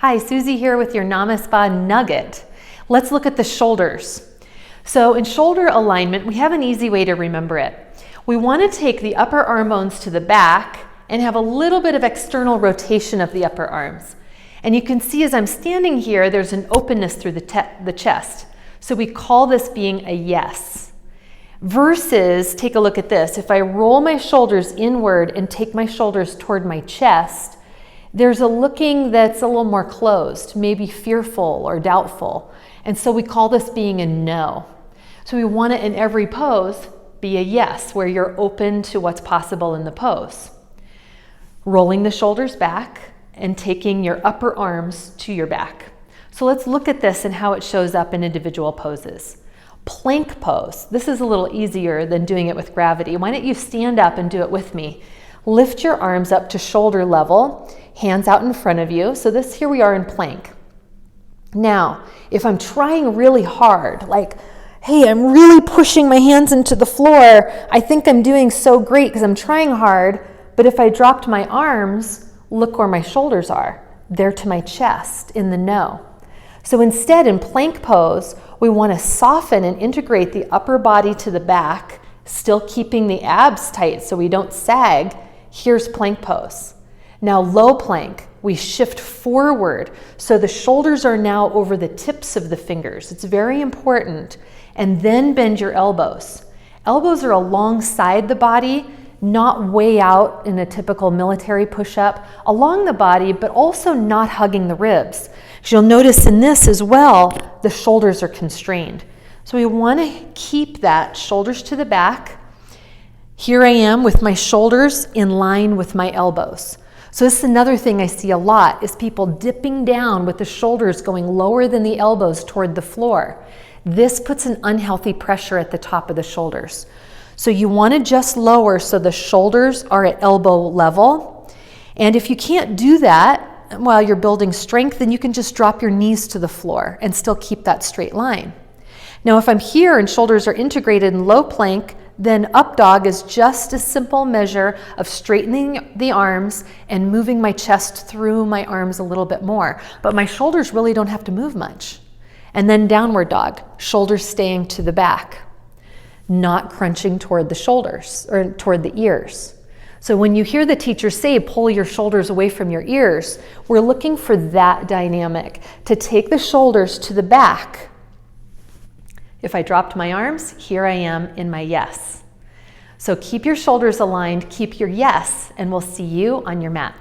Hi, Susie here with your Namaspa Nugget. Let's look at the shoulders. So in shoulder alignment, we have an easy way to remember it. We want to take the upper arm bones to the back and have a little bit of external rotation of the upper arms. And you can see as I'm standing here, there's an openness through the chest. So we call this being a yes. Versus, take a look at this. If I roll my shoulders inward and take my shoulders toward my chest, there's a looking that's a little more closed, maybe fearful or doubtful. And so we call this being a no. So we want it in every pose be a yes, where you're open to what's possible in the pose. Rolling the shoulders back and taking your upper arms to your back. So let's look at this and how it shows up in individual poses. Plank pose. This is a little easier than doing it with gravity. Why don't you stand up and do it with me? Lift your arms up to shoulder level, hands out in front of you. So here we are in plank. Now, if I'm trying really hard, like, hey, I'm really pushing my hands into the floor, I think I'm doing so great because I'm trying hard, but if I dropped my arms, look where my shoulders are. They're to my chest in the no. So instead, in plank pose, we want to soften and integrate the upper body to the back, still keeping the abs tight so we don't sag. Here's plank pose. Now low plank, we shift forward so the shoulders are now over the tips of the fingers. It's very important. And then bend your elbows. Elbows are alongside the body, not way out in a typical military push-up, along the body, but also not hugging the ribs. As you'll notice in this as well, the shoulders are constrained. So we want to keep that shoulders to the back. Here I am with my shoulders in line with my elbows. So this is another thing I see a lot, is people dipping down with the shoulders going lower than the elbows toward the floor. This puts an unhealthy pressure at the top of the shoulders. So you want to just lower so the shoulders are at elbow level. And if you can't do that while you're building strength, then you can just drop your knees to the floor and still keep that straight line. Now, if I'm here and shoulders are integrated in low plank, then up dog is just a simple measure of straightening the arms and moving my chest through my arms a little bit more. But my shoulders really don't have to move much. And then downward dog, shoulders staying to the back, not crunching toward the shoulders or toward the ears. So when you hear the teacher say, pull your shoulders away from your ears, we're looking for that dynamic, to take the shoulders to the back. If I dropped my arms, here I am in my yes. So keep your shoulders aligned, keep your yes, and we'll see you on your mat.